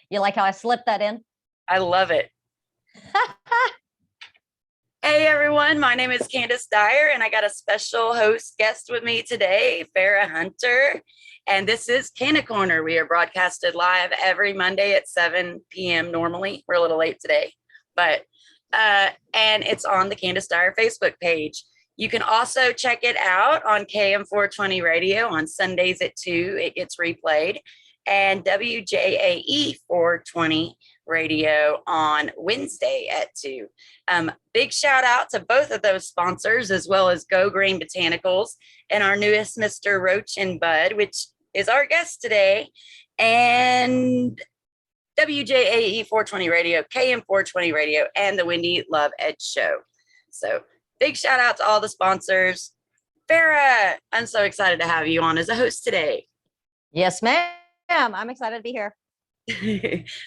You like how I slipped that in? I love it. Hey everyone, my name is Candis Dyer and I got a special host guest with me today, Fara Hunter. And this is Canna Corner. We are broadcasted live every Monday at 7 p.m. normally. We're a little late today, but and it's on the Candis Dyer Facebook page. You can also check it out on Km420 Radio on Sundays at 2. It gets replayed. And WJAE 420 Radio on Wednesday at 2. Big shout out to both of those sponsors, as well as Go Green Botanicals and our newest Mr. Roach and Budd, which is our guest today, and WJAE 420 Radio, KM420 Radio, and the Wendy Love Edge Show. So big shout out to all the sponsors. Fara, I'm so excited to have you on as a host today. Yes, ma'am. I'm excited to be here.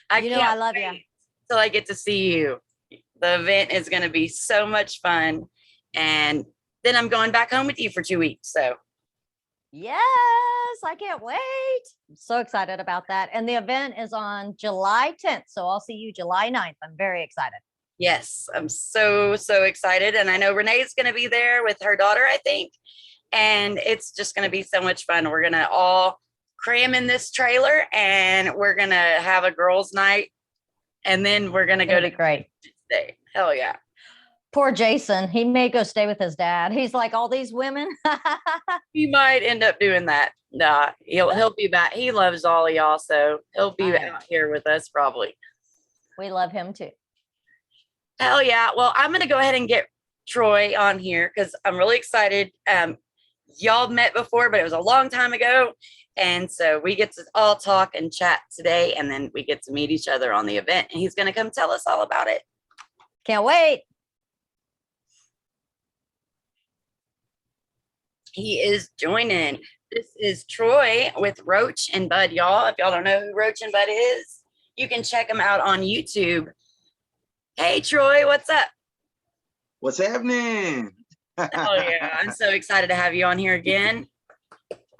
I love you. Till I get to see you. The event is going to be so much fun. And then I'm going back home with you for 2 weeks. So, yes, I can't wait. I'm so excited about that. And the event is on July 10th. So I'll see you July 9th. I'm very excited. Yes, I'm so excited. And I know Renee's going to be there with her daughter, I think. And it's just going to be so much fun. We're going to all cram in this trailer and we're going to have a girls' night. And then we're going to go to great. Day. Hell yeah. Poor Jason. He may go stay with his dad. He's like all these women. He might end up doing that. Nah, he'll be back. He loves all of y'all, so he'll be out here with us probably. We love him too. Hell yeah. Well, I'm going to go ahead and get Troy on here because I'm really excited. Y'all met before, but it was a long time ago. And so we get to all talk and chat today, and then we get to meet each other on the event. And he's going to come tell us all about it. Can't wait. He is joining. This is Troy with Roach and Budd, y'all. If y'all don't know who Roach and Budd is, you can check him out on YouTube. Hey, Troy, what's up? What's happening? Oh, yeah. I'm so excited to have you on here again.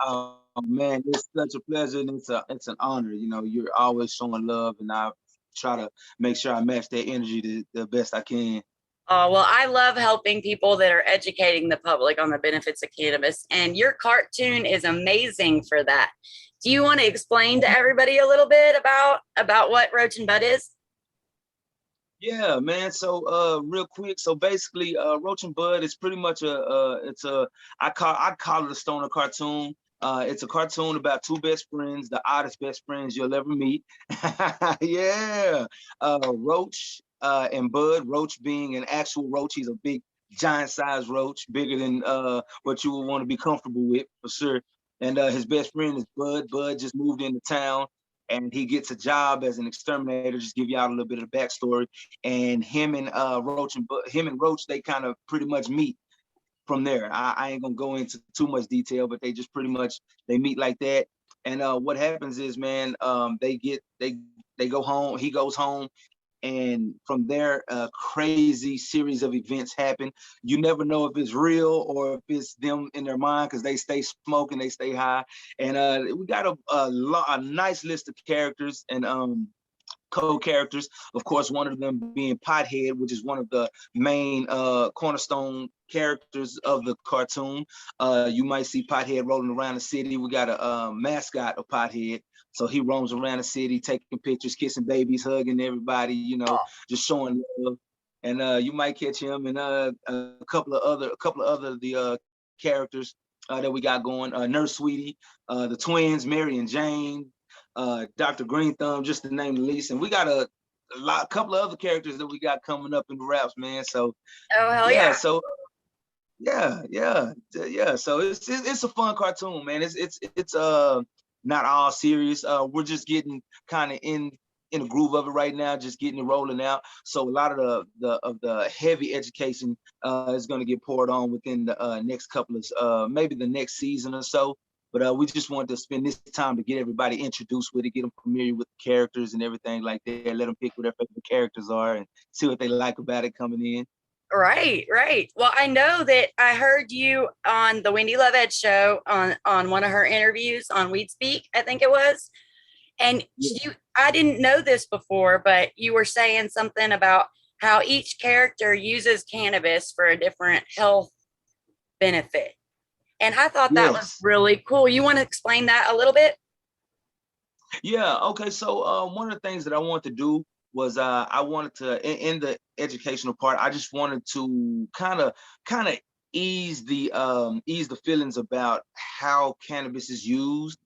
Oh, man, it's such a pleasure, and it's an honor. You know, you're always showing love, and I try to make sure I match that energy the best I can. Oh, well, I love helping people that are educating the public on the benefits of cannabis, and your cartoon is amazing for that. Do you want to explain to everybody a little bit about what Roach and Budd is? Yeah, man. So, real quick. So basically, Roach and Budd is pretty much I call it a stoner cartoon. It's a cartoon about two best friends, the oddest best friends you'll ever meet. Yeah. Roach and Budd. Roach being an actual roach. He's a big, giant-sized roach, bigger than what you would want to be comfortable with, for sure. And his best friend is Budd. Budd just moved into town, and he gets a job as an exterminator. Just give you out a little bit of the backstory. And him and Roach, they kind of pretty much meet from there. I ain't gonna go into too much detail, but they just pretty much they meet like that. And what happens is, man, they go home. He goes home, and from there, a crazy series of events happen. You never know if it's real or if it's them in their mind, because they stay smoking, they stay high. And we got a nice list of characters and co-characters. Of course, one of them being Pothead, which is one of the main cornerstone characters of the cartoon. You might see Pothead rolling around the city. We got a mascot of Pothead. So he roams around the city, taking pictures, kissing babies, hugging everybody, you know, just showing love. And you might catch him and a couple of other characters that we got going. Nurse Sweetie, the twins, Mary and Jane, Dr. Green Thumb, just to name the least. And we got a couple of other characters that we got coming up in the raps, man. So yeah. So yeah. So it's a fun cartoon, man. It's not all serious. We're just getting kind of in a groove of it right now, just getting it rolling out. So a lot of the heavy education is going to get poured on within the next couple of maybe the next season or so. But we just wanted to spend this time to get everybody introduced with it, get them familiar with the characters and everything like that. Let them pick what their favorite characters are and see what they like about it coming in. Right. Well, I know that I heard you on the Wendy Love Edge show on one of her interviews on Weed Speak, I think it was. And I didn't know this before, but you were saying something about how each character uses cannabis for a different health benefit. And I thought that was really cool. You want to explain that a little bit? Yeah. Okay. So one of the things that I wanted to do was I wanted to in the educational part, I just wanted to kind of ease the feelings about how cannabis is used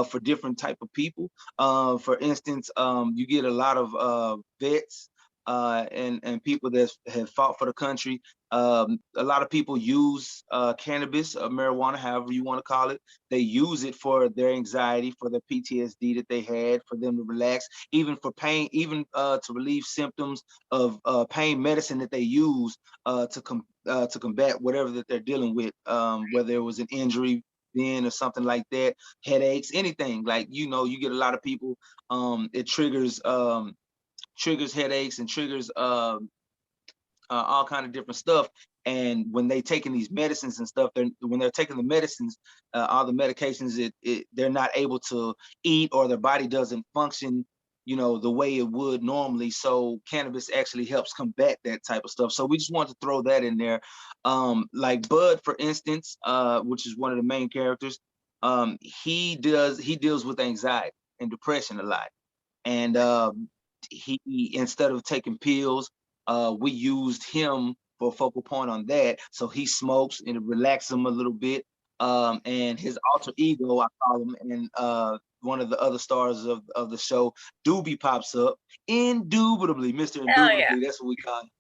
for different type of people. For instance, you get a lot of vets and people that have fought for the country. A lot of people use cannabis, marijuana, however you want to call it. They use it for their anxiety, for their PTSD that they had, for them to relax, even for pain, even to relieve symptoms of pain medicine that they use to combat whatever that they're dealing with, whether it was an injury then or something like that, headaches, anything. Like, you get a lot of people, it triggers headaches and triggers all kind of different stuff. And when they taking these medicines and stuff, when they're taking the medicines, all the medications, they're not able to eat, or their body doesn't function, the way it would normally. So cannabis actually helps combat that type of stuff. So we just want to throw that in there. Like Bud, for instance, which is one of the main characters, he deals with anxiety and depression a lot. And he, instead of taking pills, we used him for a focal point on that. So he smokes and it relaxes him a little bit. And his alter ego, I call him, and one of the other stars of the show, Doobie, pops up. Indubitably, Mr. Indubitably, yeah. That's what we call him.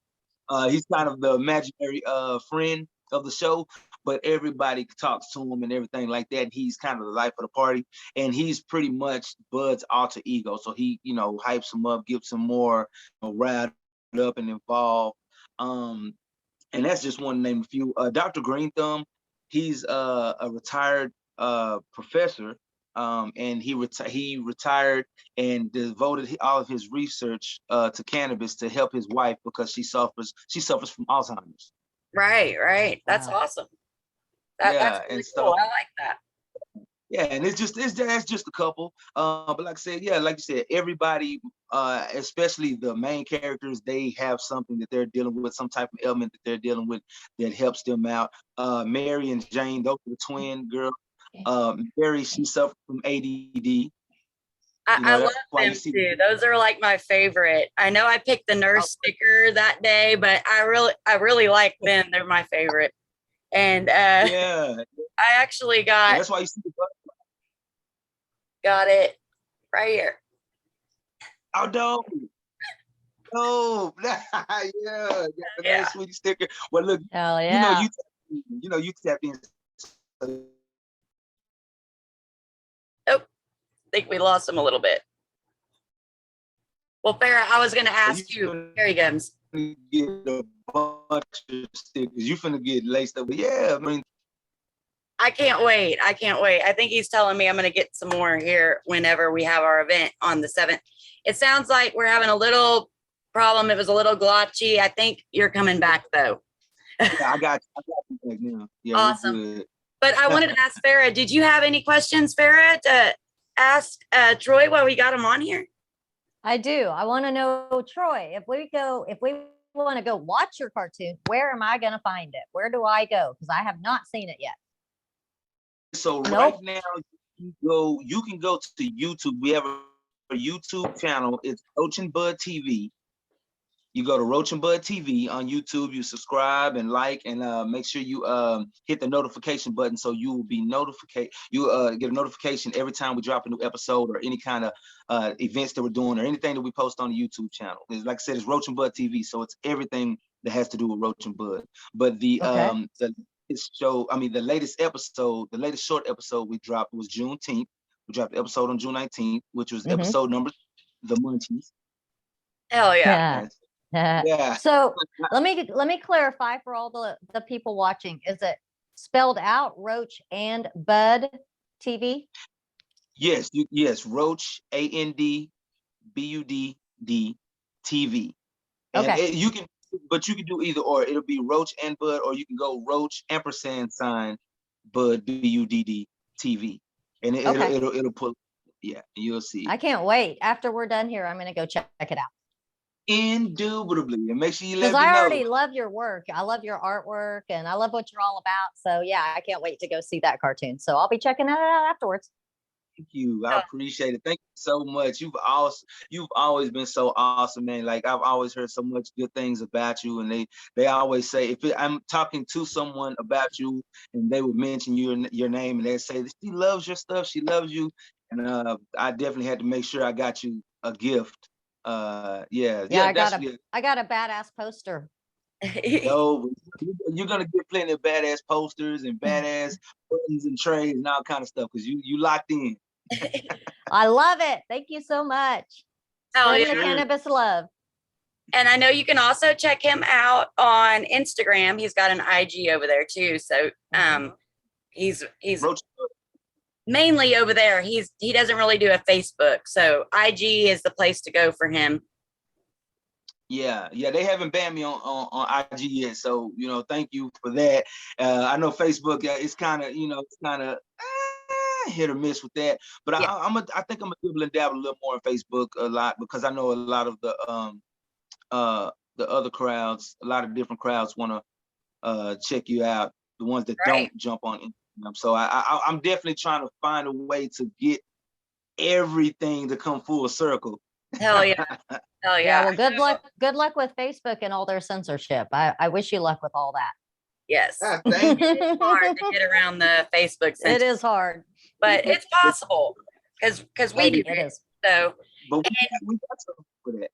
He's kind of the imaginary friend of the show, but everybody talks to him and everything like that. He's kind of the life of the party, and he's pretty much Bud's alter ego. So he, hypes him up, gives him more riled up and involved. And that's just one to name a few. Dr. Green Thumb, he's a retired professor, and he retired and devoted all of his research to cannabis to help his wife because she suffers from Alzheimer's. Right. That's awesome. That's really cool. I like that. Yeah, and that's just a couple. But like I said, yeah, like you said, everybody, especially the main characters, they have something that they're dealing with, some type of ailment that they're dealing with that helps them out. Mary and Jane, those are the twin girls. Mary, she suffered from ADD. I love them too. Those are like my favorite. I know I picked the nurse sticker that day, but I really like them. They're my favorite. And I actually got. That's why you see the butterfly. Got it right here. Oh, dope. Oh, yeah, nice sweetie sticker. Well, look, hell yeah. You tap in. Oh, I think we lost him a little bit. Well, Farah, I was going to ask you. Here he comes. Get a bunch of stickers. You finna get laced up. Yeah, I mean. I can't wait. I think he's telling me I'm going to get some more here whenever we have our event on the 7th. It sounds like we're having a little problem. It was a little glitchy. I think you're coming back though. Yeah, I got you back now. Yeah, awesome. But I wanted to ask Farah, did you have any questions, Farah, to ask Troy while we got him on here? I do. I want to know, Troy, if we want to go watch your cartoon, where am I going to find it? Where do I go? Because I have not seen it yet. So right now, you can go to YouTube. We have a YouTube channel. It's Roach and Budd TV. You go to Roach and Budd TV on YouTube. You subscribe and like, and make sure you hit the notification button so you will be notified. You get a notification every time we drop a new episode or any kind of events that we're doing or anything that we post on the YouTube channel. Like I said, it's Roach and Budd TV, so it's everything that has to do with Roach and Budd. But the latest short episode we dropped was Juneteenth. We dropped the episode on June 19th, which was episode number The Munchies. Hell yeah. Yeah. So let me clarify for all the people watching. Is it spelled out Roach and Budd TV? Yes, yes, Roach ANDBUDD TV. And okay. You can do either or. It'll be Roach and Budd, or you can go Roach & Budd BUDD TV. And it'll pull. Yeah, you'll see. I can't wait. After we're done here, I'm going to go check it out. Indubitably, and make sure you let Because me I know. already love your work. I love your artwork and I love what you're all about. So yeah, I can't wait to go see that cartoon. So I'll be checking it out afterwards. Thank you. I appreciate it. Thank you so much. You've always been so awesome, man. Like I've always heard so much good things about you, and they always say I'm talking to someone about you, and they would mention your name, and they say she loves your stuff, she loves you, and I definitely had to make sure I got you a gift. Yeah, I got a badass poster. Yo, you're gonna get plenty of badass posters and badass buttons and trays and all kind of stuff because you locked in. I love it. Thank you so much. Spreading the cannabis love. And I know you can also check him out on Instagram. He's got an IG over there too. So he's mainly over there. He doesn't really do a Facebook. So IG is the place to go for him. Yeah, they haven't banned me on IG yet, so thank you for that. I know Facebook, it's kind of hit or miss with that, but yeah. I think I'm gonna dribble and dabble a little more on Facebook a lot because I know a lot of the other crowds, a lot of different crowds want to check you out, the ones that don't jump on Instagram. So I'm definitely trying to find a way to get everything to come full circle. Hell yeah. Hell yeah. Well, good luck with Facebook and all their censorship. I wish you luck with all that. Yes. Thank you. It's hard to get around the Facebook censorship. It is hard. But it's possible because we do it. Is. So but we got something for that.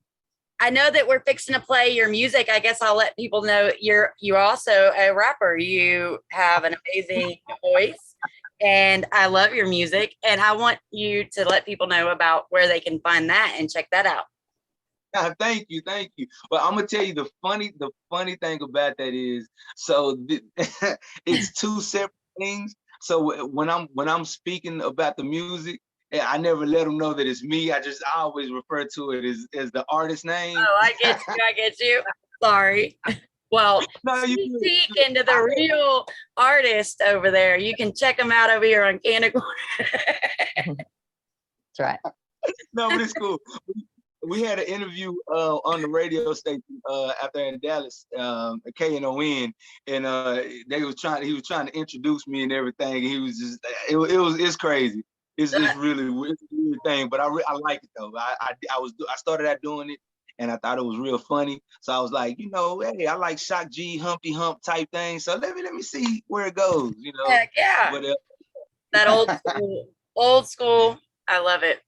I know that we're fixing to play your music. I guess I'll let people know you're also a rapper. You have an amazing voice. And I love your music, and I want you to let people know about where they can find that and check that out. Thank you. Well, I'm gonna tell you the funny thing about that is, so it's two separate things. So when I'm speaking about the music, I never let them know that it's me. I always refer to it as the artist name. Oh, I get you. Sorry. Well, you peek into the real artist over there. You can check them out over here on Canna Corner. That's right. No, but it's cool. We had an interview on the radio station out there in Dallas, at KNON, and he was trying to introduce me and everything. And he was just it's crazy. It's really a weird thing, but I like it though. I started out doing it. And I thought it was real funny. So I was like, hey, I like Shock G, Humpty Hump type thing. So let me see where it goes, Heck yeah. That old school. I love it.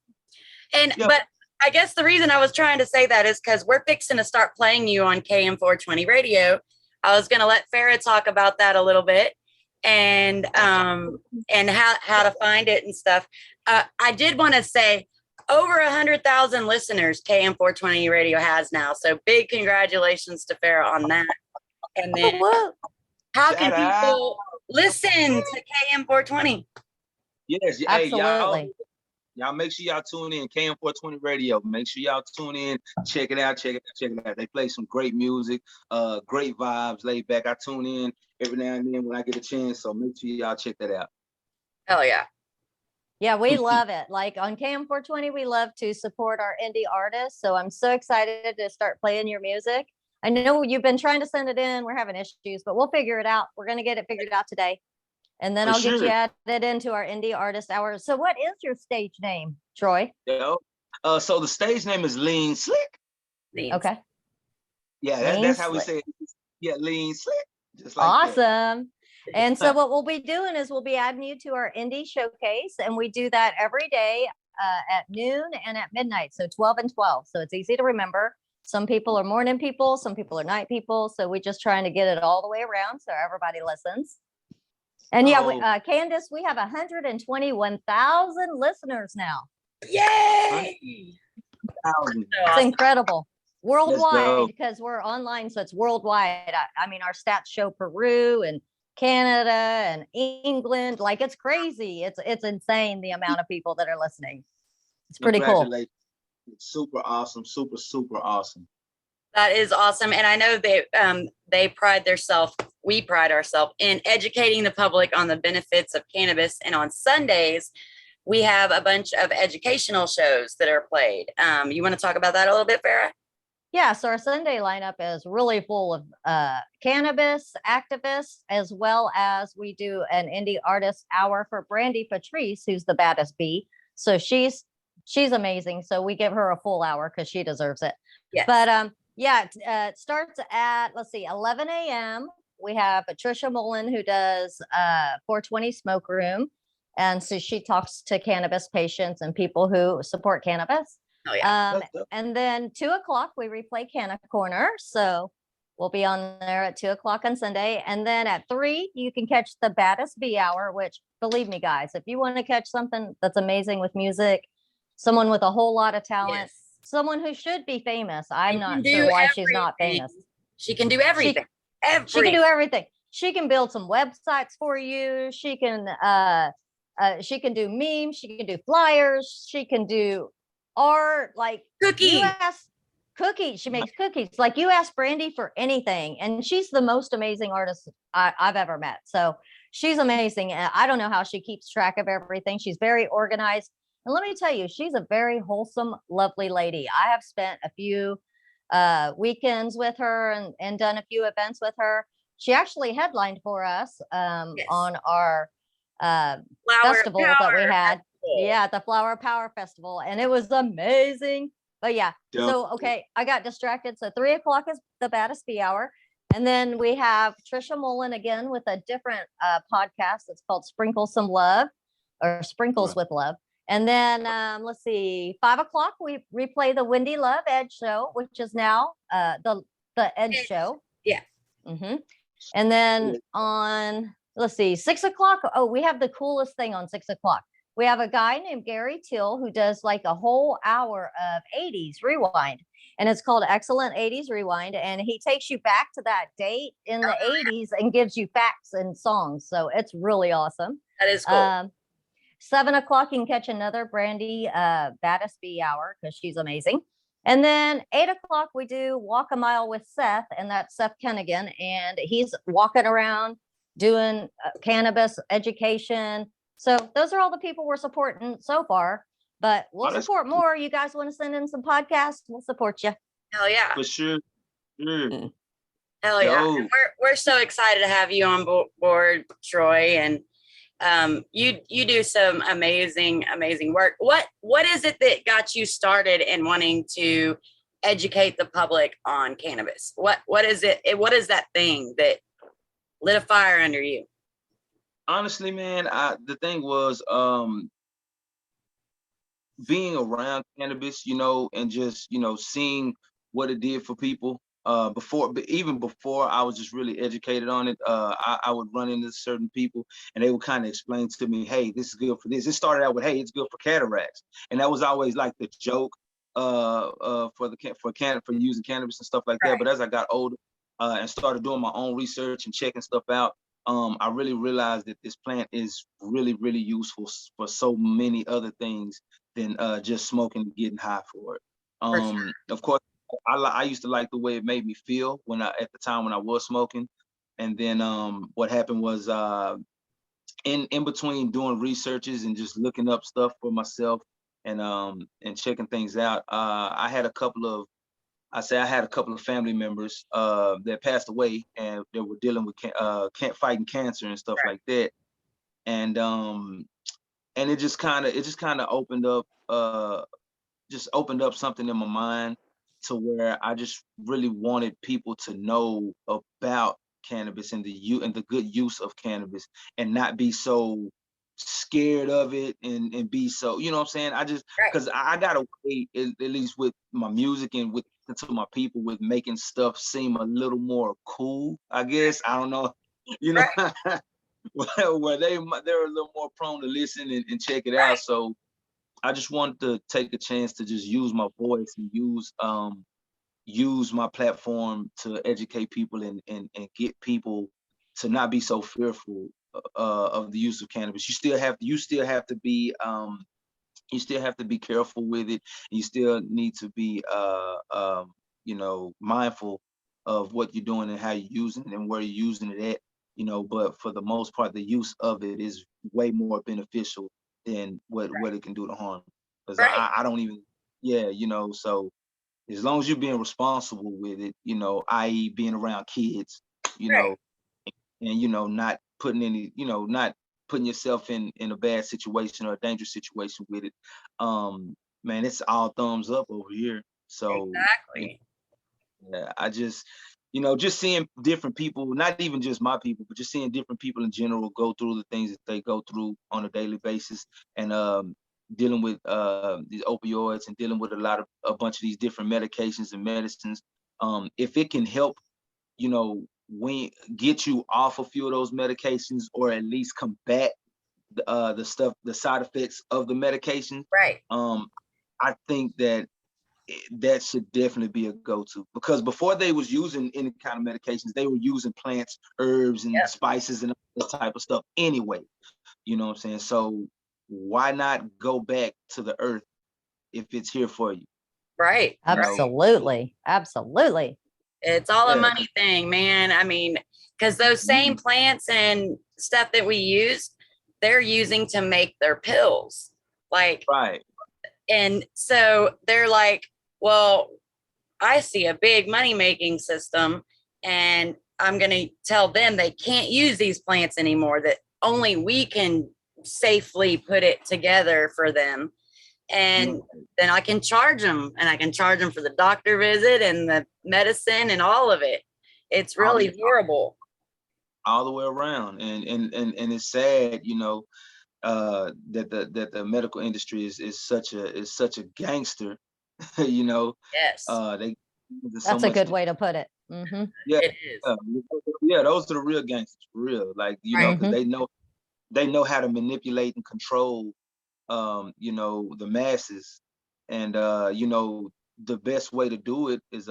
And, but I guess the reason I was trying to say that is because we're fixing to start playing you on Km420 Radio. I was going to let Fara talk about that a little bit and how to find it and stuff. I did want to say, over 100,000 listeners Km420 Radio has now. So big congratulations to Fara on that. And then how can people listen to Km420? Yes, absolutely. Hey, y'all make sure y'all tune in Km420 Radio. Make sure y'all tune in, check it out. They play some great music, great vibes, laid back. I tune in every now and then when I get a chance. So make sure y'all check that out. Hell yeah. Yeah, we love it. Like on Km420, we love to support our indie artists. So I'm so excited to start playing your music. I know you've been trying to send it in. We're having issues, but we'll figure it out. We're going to get it figured out today. And then I'll get you added into our indie artist hour. So what is your stage name, Troy? So the stage name is Lean Slick. Okay. Yeah, that's how we say it. Yeah, Lean Slick. Just like awesome. That. And so what we'll be doing is we'll be adding you to our indie showcase, and we do that every day at noon and at midnight. So 12 and 12. So it's easy to remember. Some people are morning people, some people are night people. So we're just trying to get it all the way around so everybody listens. And Candis, we have 121,000 listeners now. Yay! It's incredible. Worldwide, because we're online, so it's worldwide. I mean, our stats show Peru and Canada and England. Like, it's crazy. It's insane the amount of people that are listening. It's pretty cool. It's super awesome. Super awesome. That is awesome. And I know they pride themselves, we pride ourselves in educating the public on the benefits of cannabis. And on Sundays, we have a bunch of educational shows that are played. You want to talk about that a little bit, Farah? Yeah, so our Sunday lineup is really full of cannabis activists, as well as we do an indie artist hour for Brandy Patrice, who's the baddest bee. So she's amazing. So we give her a full hour because she deserves it. Yes. But yeah, it starts at 11 a.m. We have Patricia Mullen, who does 420 Smoke Room, and so she talks to cannabis patients and people who support cannabis. Oh yeah. And then 2 o'clock, we replay Canna Corner. So we'll be on there at 2 o'clock on Sunday. And then at 3, you can catch the baddest bee hour, which, believe me, guys, if you want to catch something that's amazing with music, someone with a whole lot of talent, Yes. someone who should be famous. I'm She can not do sure why she's not everything. famous. She can do everything. She can do everything. She can build some websites for you. She can do memes. She can do flyers. She can do art, like Cookies. you ask cookies. She makes cookies. Like you ask Brandy for anything, and she's the most amazing artist I've ever met. So she's amazing. And I don't know how she keeps track of everything. She's very organized. And let me tell you, she's a very wholesome, lovely lady. I have spent a few weekends with her and done a few events with her. She actually headlined for us Yes. on our Flower festival that we Power had. Festival. Yeah, the Flower Power Festival. And it was amazing. But yeah, so okay, I got distracted. So 3 o'clock is the baddest bee hour. And then we have Trisha Mullen again with a different podcast. It's called Sprinkle Some Love, or Sprinkles with Love. And then let's see, 5 o'clock we replay the Wendy Love Edge show, which is now the Edge show. Yeah. Mm-hmm. And then on, let's see, 6 o'clock. Oh, we have the coolest thing on 6 o'clock. We have a guy named Gary Till who does like a whole hour of 80s rewind, and it's called Excellent 80s Rewind. And he takes you back to that date in the 80s and gives you facts and songs. So it's really awesome. That is cool. 7 o'clock, you can catch another Brandy baddest bee hour because she's amazing. And then 8 o'clock, we do Walk a Mile with Seth, and that's Seth Kennigan. And he's walking around doing cannabis education. So those are all the people we're supporting so far, but we'll support more. You guys want to send in some podcasts? We'll support you. Hell yeah. For sure. Hell yeah. And we're so excited to have you on board, Troy. And you do some amazing work. What is it that got you started in wanting to educate the public on cannabis? What is it? What is that thing that lit a fire under you? Honestly, man, the thing was being around cannabis, and just, seeing what it did for people. Even before I was just really educated on it, I would run into certain people and they would kind of explain to me, hey, this is good for this. It started out with, hey, it's good for cataracts. And that was always like the joke for using cannabis and stuff like that. But as I got older and started doing my own research and checking stuff out, I really realized that this plant is really, really useful for so many other things than just smoking and getting high for it. Of course, I used to like the way it made me feel at the time when I was smoking. And then what happened was in between doing researches and just looking up stuff for myself and checking things out, I had a couple of family members that passed away and they were dealing with fighting cancer and stuff like that. And it just kind of opened up something in my mind to where I just really wanted people to know about cannabis and the good use of cannabis and not be so scared of it and be so, you know what I'm saying? I just, because I got a way, at least with my music and with to my people, with making stuff seem a little more cool, I guess. I don't know, where they're a little more prone to listen and check it out. So I just wanted to take a chance to just use my voice and use my platform to educate people and get people to not be so fearful of the use of cannabis. You still have to be careful with it. You still need to be mindful of what you're doing and how you're using it and where you're using it at. But for the most part, the use of it is way more beneficial than what it can do to harm. Because Right. I don't even, so as long as you're being responsible with it, i.e. being around kids, Right. and not putting not putting yourself in a bad situation or a dangerous situation with it. Man, it's all thumbs up over here. So Exactly. yeah, I just, just seeing different people, not even just my people, but just seeing different people in general go through the things that they go through on a daily basis, and dealing with these opioids and dealing with a bunch of these different medications and medicines. If it can help, when get you off a few of those medications, or at least combat the side effects of the medications, Right. I think that should definitely be a go-to, because before they was using any kind of medications, they were using plants, herbs, and Yep. spices and all that type of stuff anyway. You know what I'm saying? So why not go back to the earth if it's here for you? Right. You know? Absolutely. Absolutely. It's all a Yeah. money thing, man. I mean, because those same plants and stuff that we use, they're using to make their pills. Like, Right. and so they're like, well, I see a big money making system, and I'm going to tell them they can't use these plants anymore, that only we can safely put it together for them. And then I can charge them, and I can charge them for the doctor visit and the medicine and all of it. It's really horrible. All the way around. And it's sad, that the medical industry is such a gangster. Yes, there's so That's a much good way to put it. Mm-hmm. Yeah, it is. yeah, those are the real gangsters, for real. Like, Right. because they know how to manipulate and control, the masses. And the best way to do it is,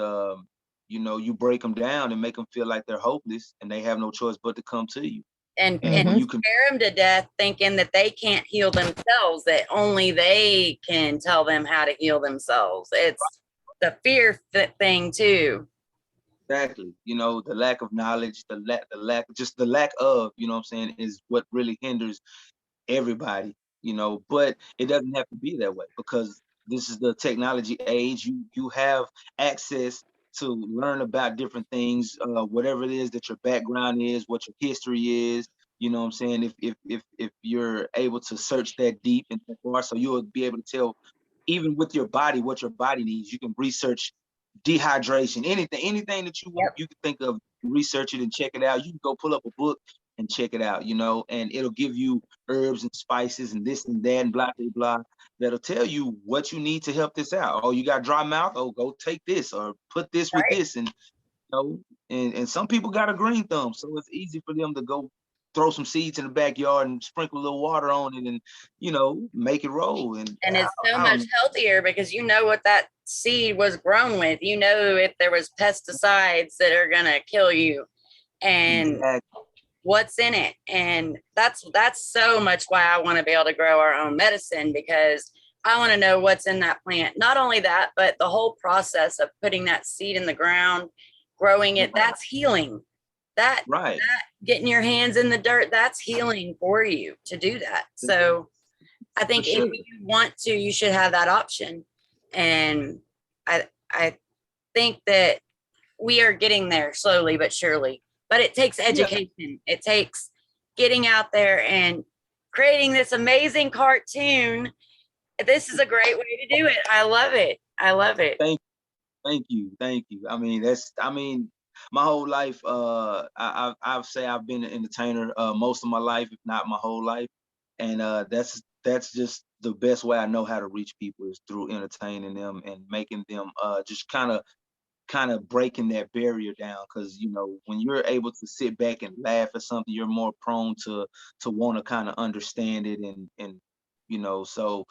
you break them down and make them feel like they're hopeless, and they have no choice but to come to you. And And when you can, scare them to death, thinking that they can't heal themselves, that only they can tell them how to heal themselves. It's the fear thing too. exactly, the lack of knowledge, the lack of, what I'm saying, is what really hinders everybody, but it doesn't have to be that way, because this is the technology age. You have access to learn about different things, whatever it is that your background is, what your history is. You know what I'm saying? If you're able to search that deep and that far, so you'll be able to tell, even with your body, what your body needs. You can research dehydration, anything that you want, you can think of, research it and check it out. You can go pull up a book and check it out, and it'll give you herbs and spices and this and that and blah, blah, blah, that'll tell you what you need to help this out. Oh, you got dry mouth? Oh, go take this, or put this with this. And, and some people got a green thumb, so it's easy for them to go throw some seeds in the backyard and sprinkle a little water on it and, make it roll. And it's so much healthier, because you know what that seed was grown with. You know, if there was pesticides that are going to kill you, and exactly. what's in it. And that's so much why I want to be able to grow our own medicine, because I want to know what's in that plant. Not only that, but the whole process of putting that seed in the ground, growing it, that's healing. That getting your hands in the dirt, that's healing for you to do that. So I think if you want to, you should have that option. And I think that we are getting there slowly but surely. But it takes education. Yeah. It takes getting out there and creating this amazing cartoon. This is a great way to do it. I love it. I love it. Thank you. I mean, my whole life, I've say I've been an entertainer most of my life, if not my whole life. And that's just the best way I know how to reach people, is through entertaining them and making them just kind of breaking that barrier down. Because when you're able to sit back and laugh at something, you're more prone to want to kind of understand it, and so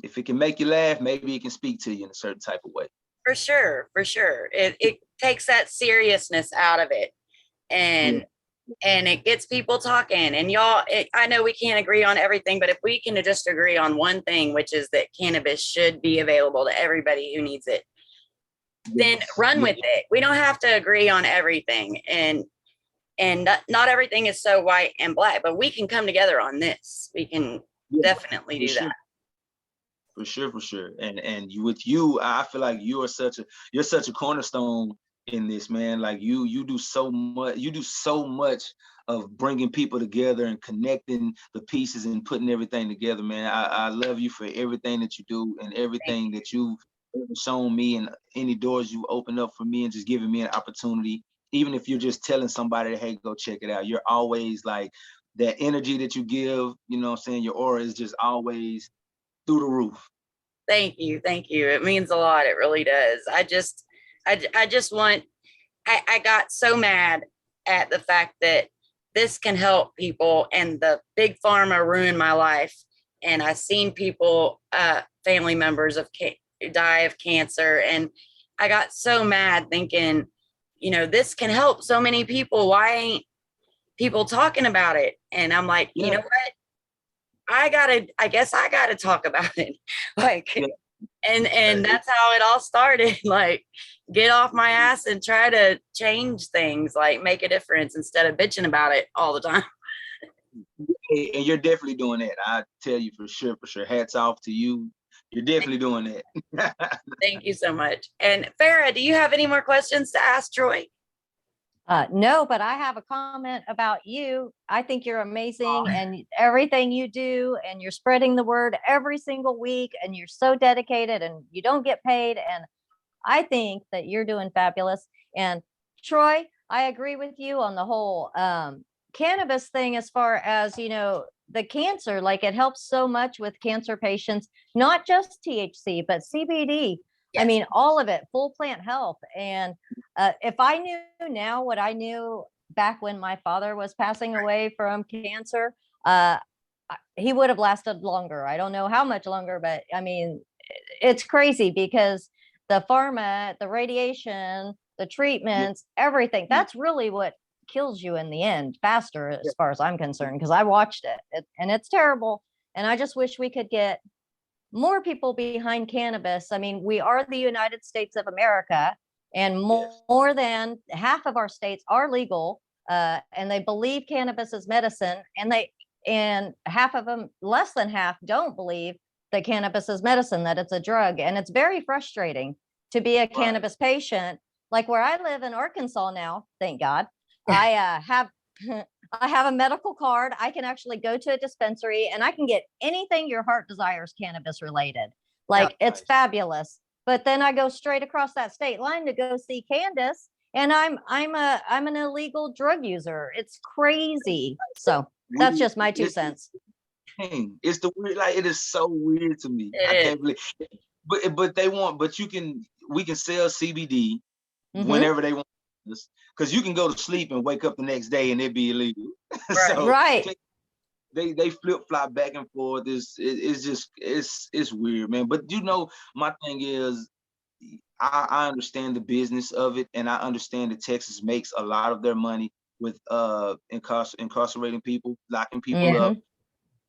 if it can make you laugh, maybe it can speak to you in a certain type of way. For sure it takes that seriousness out of it, and it gets people talking. And y'all, I know we can't agree on everything, but if we can just agree on one thing, which is that cannabis should be available to everybody who needs it, then run with it. We don't have to agree on everything, and not everything is so white and black, but we can come together on this. We can definitely do that. For sure. And with you, I feel like you're such a cornerstone in this, man. Like you do so much of bringing people together and connecting the pieces and putting everything together, man. I love you for everything that you do and everything that you've shown me and any doors you opened up for me and just giving me an opportunity. Even if you're just telling somebody, hey, go check it out. You're always like that energy that you give, you know what I'm saying? Your aura is just always through the roof. Thank you. It means a lot. It really does. I just want, I got so mad at the fact that this can help people and the big pharma ruined my life. And I seen people, family members die of cancer. And I got so mad thinking, this can help so many people. Why ain't people talking about it? And I'm like, you know what? I guess I gotta talk about it. And that's how it all started. Like, get off my ass and try to change things, like make a difference instead of bitching about it all the time. And you're definitely doing that. I tell you for sure. Hats off to you. You're definitely doing that. Thank you so much. And Farah, do you have any more questions to ask Troy? No, but I have a comment about you. I think you're amazing and everything you do, and you're spreading the word every single week, and you're so dedicated and you don't get paid. And I think that you're doing fabulous. And Troy, I agree with you on the whole cannabis thing, as far as, the cancer, like it helps so much with cancer patients, not just THC, but CBD. Yes. I mean, all of it, full plant health. And if I knew now what I knew back when my father was passing away from cancer, he would have lasted longer. I don't know how much longer, but I mean, it's crazy because the pharma, the radiation, the treatments, everything, that's really what kills you in the end faster, as far as I'm concerned, because I watched it and it's terrible. And I just wish we could get more people behind cannabis. I mean, we are the United States of America, and more than half of our states are legal, and they believe cannabis is medicine, and half of them, less than half, don't believe that cannabis is medicine, that it's a drug. And it's very frustrating to be a cannabis patient. Like where I live in Arkansas now, thank God, I have a medical card. I can actually go to a dispensary and I can get anything your heart desires cannabis related. Like, it's fabulous. But then I go straight across that state line to go see Candis, and I'm an illegal drug user. It's crazy. So that's just my 2 cents. It's the weird, like, it is so weird to me. I can't believe it. But we can sell CBD whenever they want us, because you can go to sleep and wake up the next day and it'd be illegal. So they flip-flop back and forth. It's weird, man. But my thing is, I understand the business of it, and I understand that Texas makes a lot of their money with incarcerating people, locking people up,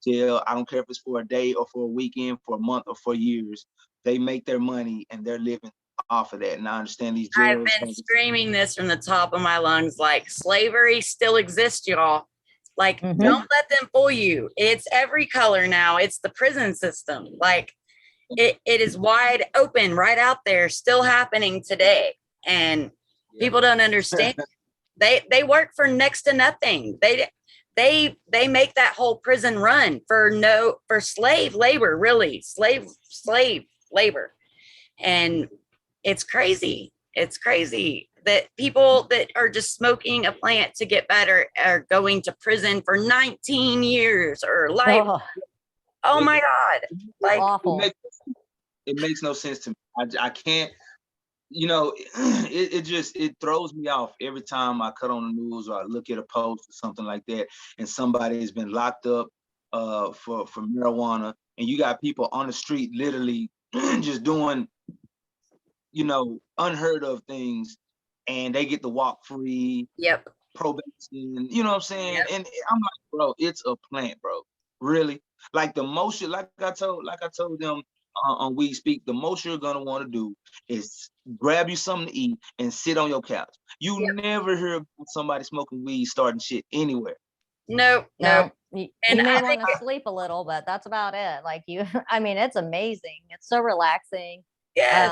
jail. I don't care if it's for a day or for a weekend, for a month or for years. They make their money and they're living off of that. And I understand these jails. I've been screaming this from the top of my lungs, like, slavery still exists, y'all. Like, don't let them fool you. It's every color now. It's the prison system. Like, it is wide open right out there, still happening today. And people don't understand. They work for next to nothing. They make that whole prison run for slave labor, really, slave labor. And it's crazy. It's crazy that people that are just smoking a plant to get better are going to prison for 19 years or life. Oh my God. Like, awful. It makes no sense to me. I can't, it throws me off every time I cut on the news or I look at a post or something like that, and somebody has been locked up for marijuana, and you got people on the street literally just doing, unheard of things, and they get to walk free. Probation, you know what I'm saying? And I'm like, bro, it's a plant, bro. Really? Like, the most, like I told them on We Speak, the most you're gonna want to do is grab you something to eat and sit on your couch. You never hear about somebody smoking weed starting shit anywhere. No. You And may I want think to sleep a little, but that's about it. Like you, I mean, it's amazing. It's so relaxing. yes,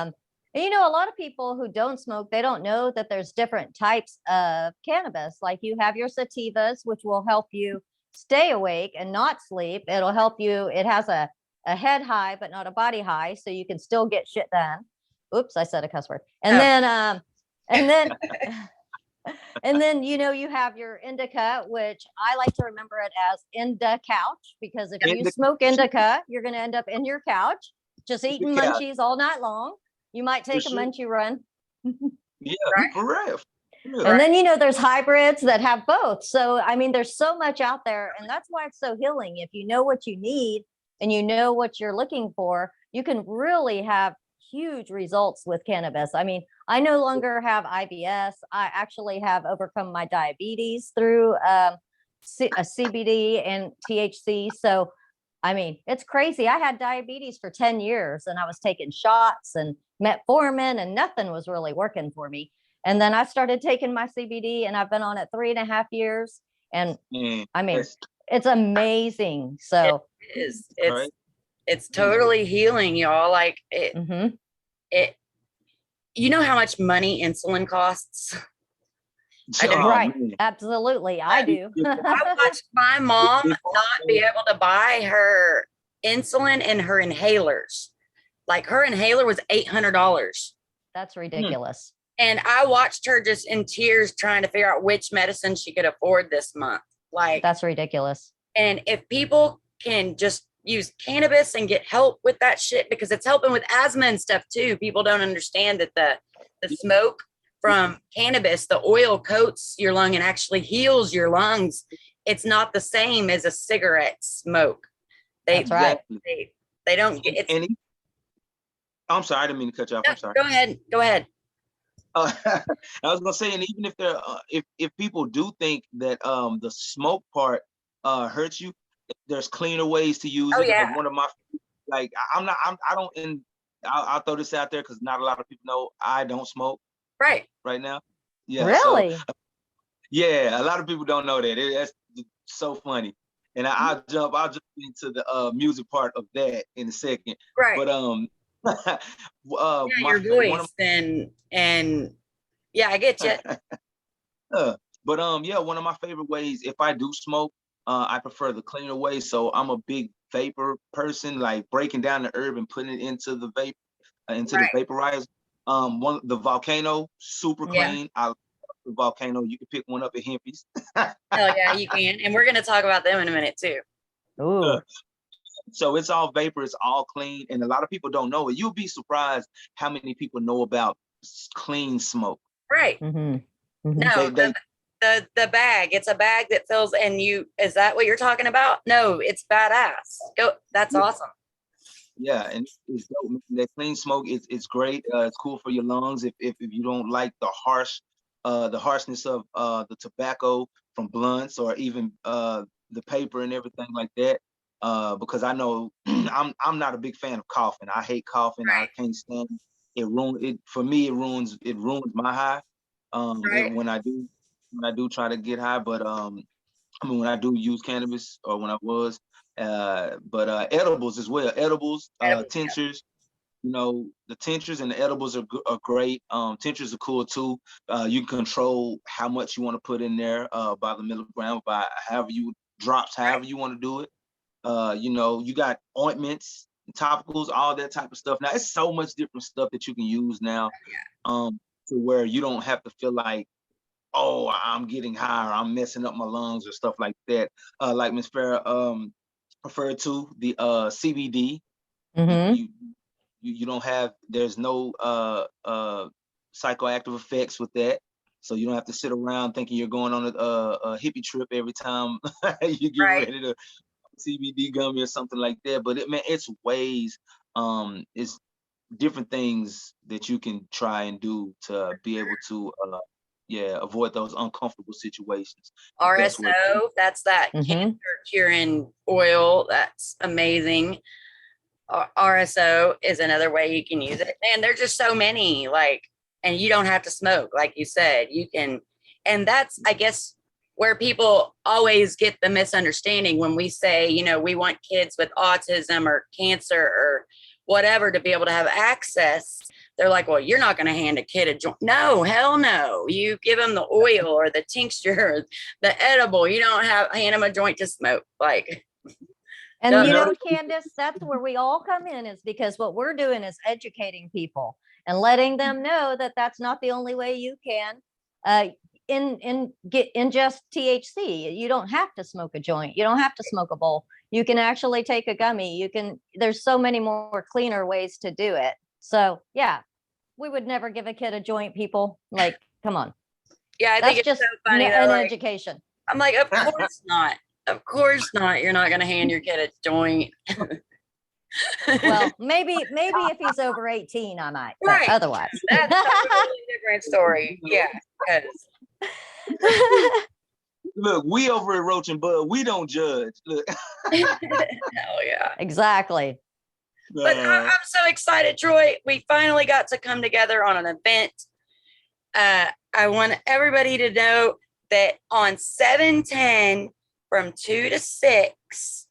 And, a lot of people who don't smoke, they don't know that there's different types of cannabis. Like you have your sativas, which will help you stay awake and not sleep. It'll help you. It has a head high, but not a body high. So you can still get shit done. Oops, I said a cuss word. And Oh. and then, and then, you have your indica, which I like to remember it as Inda couch, because if you smoke indica, you're going to end up in your couch, just eating munchies all night long. You might take a munchie run. Yeah, Right. for real. And then, there's hybrids that have both. So, I mean, there's so much out there, and that's why it's so healing. If you know what you need and you know what you're looking for, you can really have huge results with cannabis. I mean, I no longer have IBS. I actually have overcome my diabetes through a CBD and THC. So, I mean, it's crazy. I had diabetes for 10 years and I was taking shots and metformin and nothing was really working for me. And then I started taking my CBD and I've been on it 3.5 years. And I mean, it's amazing. So it is. It's totally healing, y'all. Like it, you know how much money insulin costs? Right. Absolutely. I do. I watched my mom not be able to buy her insulin and her inhalers. Like her inhaler was $800. That's ridiculous. And I watched her just in tears trying to figure out which medicine she could afford this month. Like that's ridiculous. And if people can just use cannabis and get help with that shit, because it's helping with asthma and stuff too. People don't understand that the smoke from cannabis, the oil coats your lung and actually heals your lungs. It's not the same as a cigarette smoke. That's right. They don't get it. I'm sorry, I didn't mean to cut you off. I'm sorry. Go ahead. I was gonna say, and even if they're if people do think that the smoke part hurts you, there's cleaner ways to use it. Yeah. Like one of my, like I'll throw this out there because not a lot of people know I don't smoke right now. Yeah. Really? So, yeah, a lot of people don't know that. That's so funny. And I'll jump into the music part of that in a second. Right. But your voice and yeah, I get you. But yeah, one of my favorite ways, if I do smoke, I prefer the cleaner way. So I'm a big vapor person, like breaking down the herb and putting it into the vape, the vaporizer. The volcano, super clean. I love the volcano. You can pick one up at Hempy's. Hell yeah, you can. And we're gonna talk about them in a minute too. Ooh. So it's all vapor, it's all clean, and a lot of people don't know it. You'll be surprised how many people know about clean smoke. Right. Mm-hmm. Mm-hmm. No, the bag. It's a bag that fills, and is that what you're talking about? No, it's badass. That's awesome. Yeah, and it's dope. That clean smoke it's great. It's cool for your lungs if you don't like the harshness of the tobacco from blunts or even the paper and everything like that. Because I know I'm not a big fan of coughing. I hate coughing. Right. I can't stand it. For me, it ruins my high. When I do try to get high, but I mean when I do use cannabis or when I was, but edibles as well. Edibles, tinctures. You know, the tinctures and the edibles are great. Tinctures are cool too. You can control how much you want to put in there by the milligram, by however you want to do it. You got ointments, topicals, all that type of stuff. Now it's so much different stuff that you can use now, to where you don't have to feel like, oh, I'm getting high or I'm messing up my lungs or stuff like that. Like Ms. Farah referred to the CBD. Mm-hmm. You don't have, there's no psychoactive effects with that. So you don't have to sit around thinking you're going on a hippie trip every time you get ready to CBD gummy or something like that. But it's ways, it's different things that you can try and do to be able to avoid those uncomfortable situations. RSO, that's that cancer curing oil. That's amazing. RSO is another way you can use it. And there's just so many, and you don't have to smoke, like you said. You can, and that's, I guess, where people always get the misunderstanding when we say, you know, we want kids with autism or cancer or whatever to be able to have access. They're like, well, you're not going to hand a kid a joint. No, hell no. You give them the oil or the tincture, or the edible. You don't hand them a joint to smoke. Like, And no, you no. know, Candace, that's where we all come in, is because what we're doing is educating people and letting them know that that's not the only way you can ingest THC. You don't have to smoke a joint. You don't have to smoke a bowl. You can actually take a gummy. There's so many more cleaner ways to do it. So yeah, we would never give a kid a joint, people. Like, come on. Yeah, I That's think it's just so funny. an Like, education. I'm like, of course not. Of course not. You're not going to hand your kid a joint. Well, maybe if he's over 18, I might. But Right. otherwise. That's a totally different story. Yeah. 'Cause Look, we over at Roach and Budd, we don't judge. Look. hell yeah. Exactly. But I'm so excited, Troy. We finally got to come together on an event. I want everybody to know that on 7/10 from 2 to 6,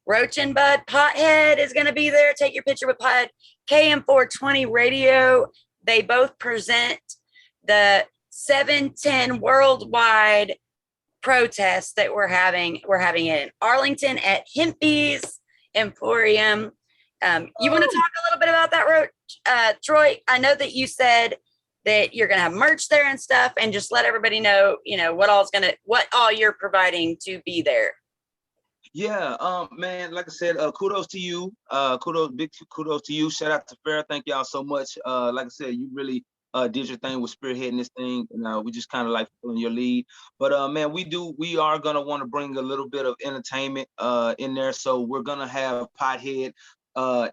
Roach and Budd Pothead is going to be there. Take your picture with Pothead. Km420 Radio. They both present the 7/10 worldwide protest that we're having. We're having it in Arlington at Hempy's Emporium. You want to talk a little bit about that, Roach? Troy, I know that you said that you're going to have merch there and stuff, and just let everybody know, you know, what all you're providing to be there. Yeah, man, like I said, kudos to you. Big kudos to you. Shout out to Fara. Thank y'all so much. Like I said, you really did your thing with spearheading this thing, and we just kind of like following your lead. But man, we are gonna want to bring a little bit of entertainment in there. So we're gonna have Pothead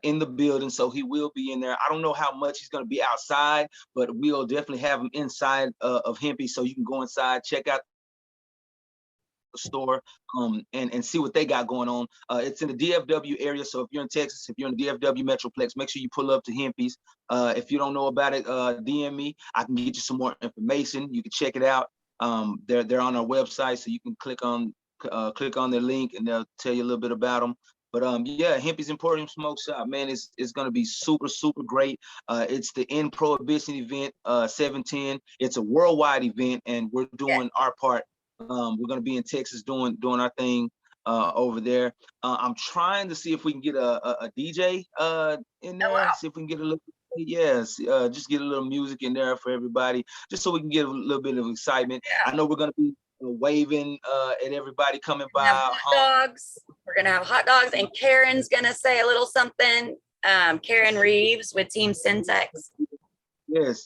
in the building, so he will be in there. I don't know how much he's going to be outside, but we'll definitely have him inside of Hempy, so you can go inside, check out the store, and see what they got going on. It's in the DFW area, so if you're in Texas, if you're in the DFW Metroplex, make sure you pull up to Hempy's. If you don't know about it, DM me. I can get you some more information. You can check it out. They're on our website, so you can click on their link, and they'll tell you a little bit about them. But yeah, Hempy's Emporium Smoke Shop, man, it's gonna be super, super great. It's the End Prohibition event, 7/10. It's a worldwide event, and we're doing our part. We're gonna be in Texas doing our thing over there. I'm trying to see if we can get a DJ in there. wow. See if we can get a little. Yes, just get a little music in there for everybody, just so we can get a little bit of excitement. Yeah. I know we're gonna be waving at everybody coming by. Hot dogs. We're gonna have hot dogs, and Karen's gonna say a little something. Karen Reeves with Team Syntax. Yes.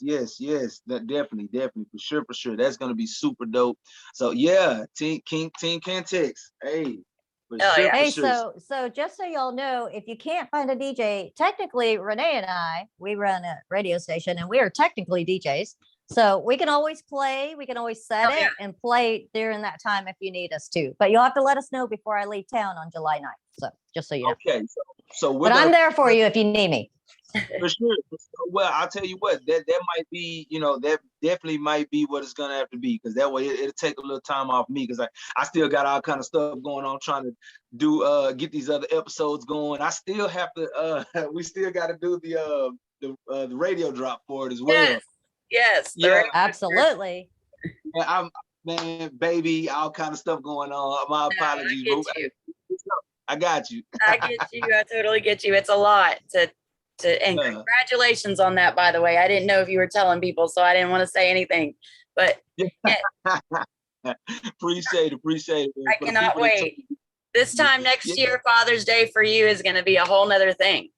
That definitely, for sure. That's gonna be super dope. So yeah, Team Cantex. Hey. Yeah. Hey, so just so y'all know, if you can't find a DJ, technically Renee and I, we run a radio station, and we are technically DJs. So we can always play, we can always set it and play during that time if you need us to. But you'll have to let us know before I leave town on July 9th. So just so you know. Okay, so I'm there for you if you need me. For sure. Well, I'll tell you what, that might be, that definitely might be what it's gonna have to be, because that way it'll take a little time off me, because I still got all kind of stuff going on, trying to do get these other episodes going. I still have to we still got to do the radio drop for it as well. Yes. Yeah, absolutely. Yeah, man, baby, all kind of stuff going on. My apologies. I got you. I get you. I totally get you. It's a lot and congratulations on that, by the way. I didn't know if you were telling people, so I didn't want to say anything, but yeah. Appreciate it. I cannot wait. This time next year, Father's Day for you is going to be a whole nother thing.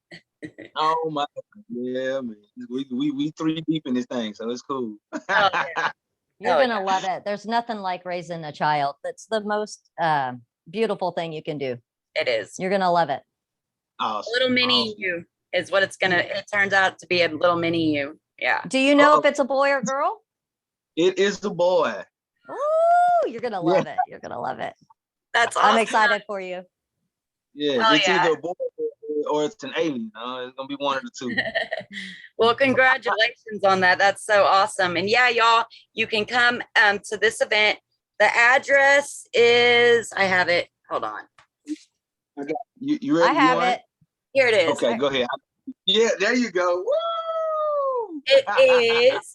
Oh my, yeah, man. We 3 deep in this thing, so it's cool. Oh, yeah. You're gonna love it. There's nothing like raising a child. That's the most beautiful thing you can do. It is. You're gonna love it. Awesome. Little mini you is what it turns out to be, a little mini you. Yeah. Do you know if it's a boy or girl? It is the boy. Oh, you're gonna love it. You're gonna love it. That's awesome. I'm excited for you. Yeah, it's either a boy or it's an alien. It's gonna be one of the two. Well, congratulations on that. That's so awesome. And yeah, y'all, you can come to this event The address is, I have it. Hold on. I got you ready? I have it. Here it is. Okay, go ahead. Yeah, there you go. Woo! It is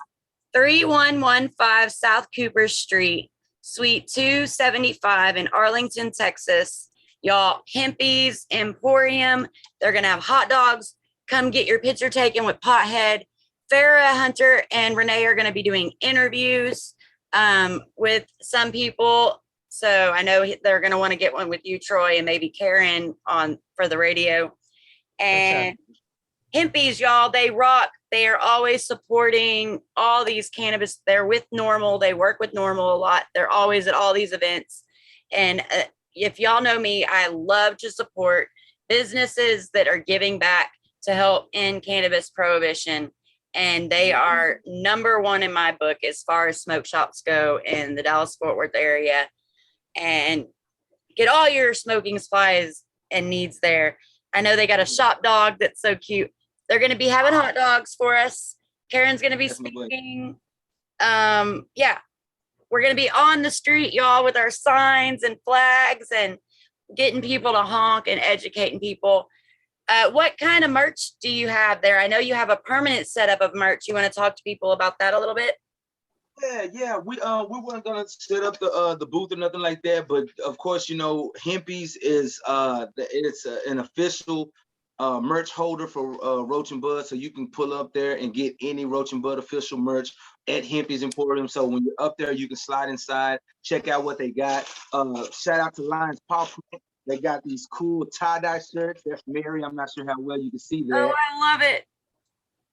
3115 South Cooper Street, Suite 275 in Arlington, Texas. Y'all, Hempy's Emporium. They're going to have hot dogs. Come get your picture taken with Pothead. Fara Hunter and Renee are going to be doing interviews with some people. So I know they're going to want to get one with you, Troy, and maybe Karen for the radio. And Hempy's, y'all, they rock. They are always supporting all these cannabis. They're with Normal. They work with Normal a lot. They're always at all these events. And if y'all know me, I love to support businesses that are giving back to help end cannabis prohibition. And they are number one in my book as far as smoke shops go in the Dallas-Fort Worth area. And get all your smoking supplies and needs there. I know they got a shop dog that's so cute. They're going to be having hot dogs for us. Karen's going to be speaking. Yeah, we're going to be on the street, y'all, with our signs and flags and getting people to honk and educating people. What kind of merch do you have there? I know you have a permanent setup of merch. You want to talk to people about that a little bit? Yeah. We weren't gonna set up the booth or nothing like that, but of course, you know, Hempy's is it's an official merch holder for Roach and Bud, so you can pull up there and get any Roach and Bud official merch at Hempy's Emporium. So when you're up there, you can slide inside, check out what they got. Shout out to Lions Paw Print. They got these cool tie-dye shirts. That's Mary. I'm not sure how well you can see that. Oh, I love it.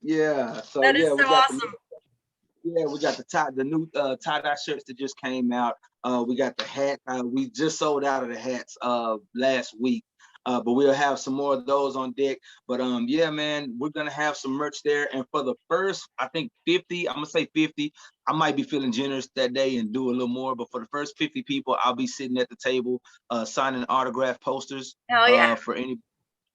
Yeah. So that is yeah, so awesome. We got the new tie-dye shirts that just came out. We got the hat. We just sold out of the hats last week. But we'll have some more of those on deck. But yeah, man, we're gonna have some merch there. And for the first, I think 50, I'm gonna say 50. I might be feeling generous that day and do a little more. But for the first 50 people, I'll be sitting at the table signing autograph posters. Hell yeah. For any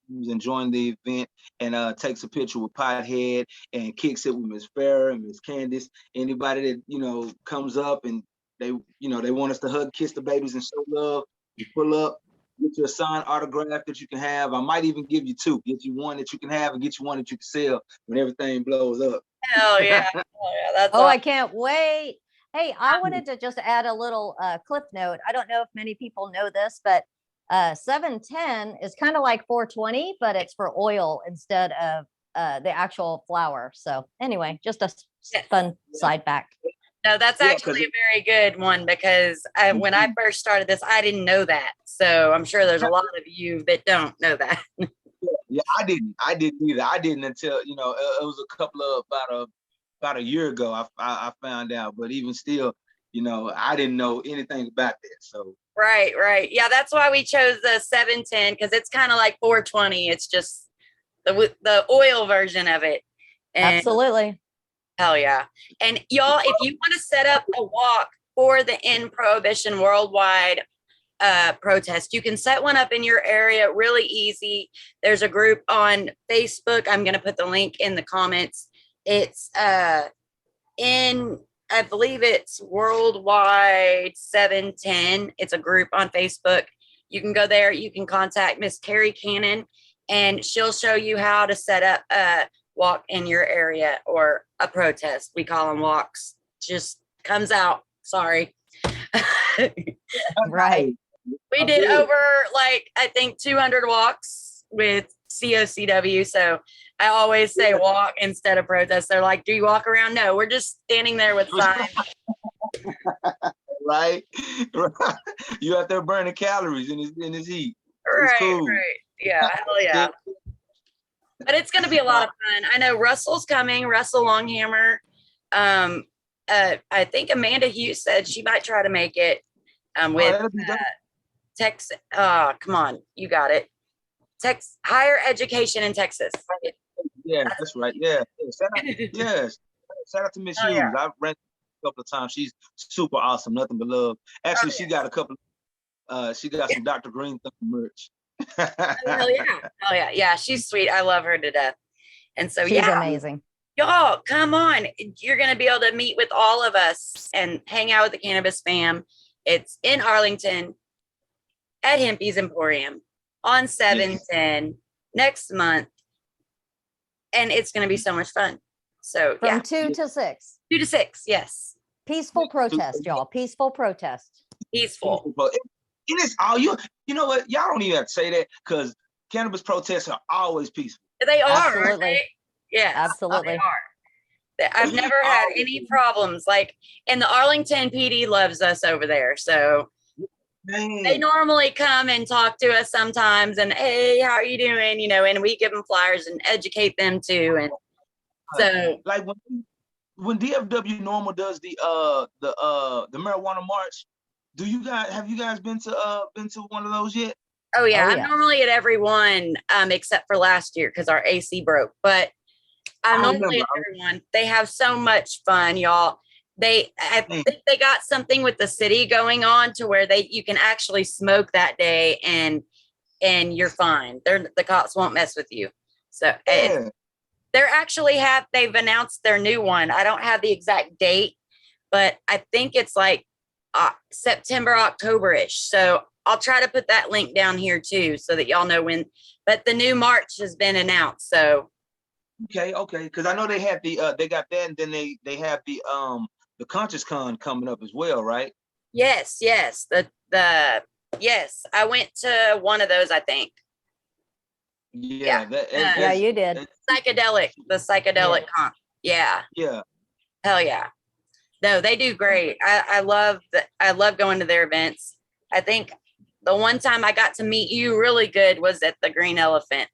who's enjoying the event and takes a picture with Pothead and kicks it with Miss Farah and Miss Candis. Anybody that, you know, comes up and they want us to hug, kiss the babies and show love, you pull up, get you a signed autograph that you can have. I might even give you two, get you one that you can have and get you one that you can sell when everything blows up. Hell yeah. That's awesome. I can't wait. Hey, I wanted to just add a little clip note. I don't know if many people know this, but 710 is kind of like 420, but it's for oil instead of the actual flower. So anyway, just a fun side fact. No, that's actually a very good one because when I first started this, I didn't know that. So I'm sure there's a lot of you that don't know that. Yeah, I didn't either. I didn't until, you know, it was a couple of about a year ago I found out. But even still, you know, I didn't know anything about that. So Right. Yeah, that's why we chose the 710 because it's kind of like 420. It's just the oil version of it. And absolutely. Hell yeah. And y'all, if you want to set up a walk for the End Prohibition Worldwide protest, you can set one up in your area really easy. There's a group on Facebook. I'm going to put the link in the comments. It's I believe it's Worldwide 710. It's a group on Facebook. You can go there. You can contact Miss Carrie Cannon and she'll show you how to set up a walk in your area or a protest. We call them walks. Just comes out. Sorry. Right. We did over I think 200 walks with COCW. So I always say walk instead of protest. They're like, do you walk around? No, we're just standing there with signs. Right. You out there burning calories in this heat. Right, cool. Right. Yeah, hell yeah. But it's going to be a lot of fun. I know Russell's coming, Russell Longhammer. I think Amanda Hughes said she might try to make it with Texas. Come on, you got it. Higher education in Texas. Yeah, that's right. Yeah. Shout out to Miss Hughes. Yeah. I've read a couple of times. She's super awesome. Nothing but love. Actually, she got a couple. She got some Dr. Green Thumb merch. Hell yeah. Yeah, she's sweet. I love her to death. And so she's amazing. Y'all, come on. You're going to be able to meet with all of us and hang out with the Cannabis fam It's in Arlington at Hempy's Emporium on 7/10 next month. And it's going to be so much fun. So From 2 to 6. 2 to 6. Yes. Peaceful protest, y'all. Peaceful protest. Peaceful. And it's all you know what? Y'all don't even have to say that because cannabis protests are always peaceful. They are. Absolutely. Aren't they? Yes. Absolutely. They are. I've never had any problems. Like, and the Arlington PD loves us over there. So they normally come and talk to us sometimes and, hey, how are you doing? You know, and we give them flyers and educate them too. And so like when DFW Normal does the marijuana march, have you guys been to one of those yet? oh yeah, Oh, I'm yeah. normally at every one except for last year because our AC broke. But I'm normally at everyone. They have so much fun, y'all. I think they got something with the city going on to where you can actually smoke that day and you're fine. The cops won't mess with you. So Yeah. they've announced their new one. I don't have the exact date, but I think it's like September, October-ish. So I'll try to put that link down here too, so that y'all know when, but the new march has been announced. So. Okay. Cause I know they have they got that, and then they have the Conscious Con coming up as well, right? Yes. Yes. Yes. I went to one of those, I think. Yeah. Yeah, you did. The psychedelic comp. Yeah. Yeah. Hell yeah. No, they do great. I love going to their events. I think the one time I got to meet you really good was at the Green Elephant.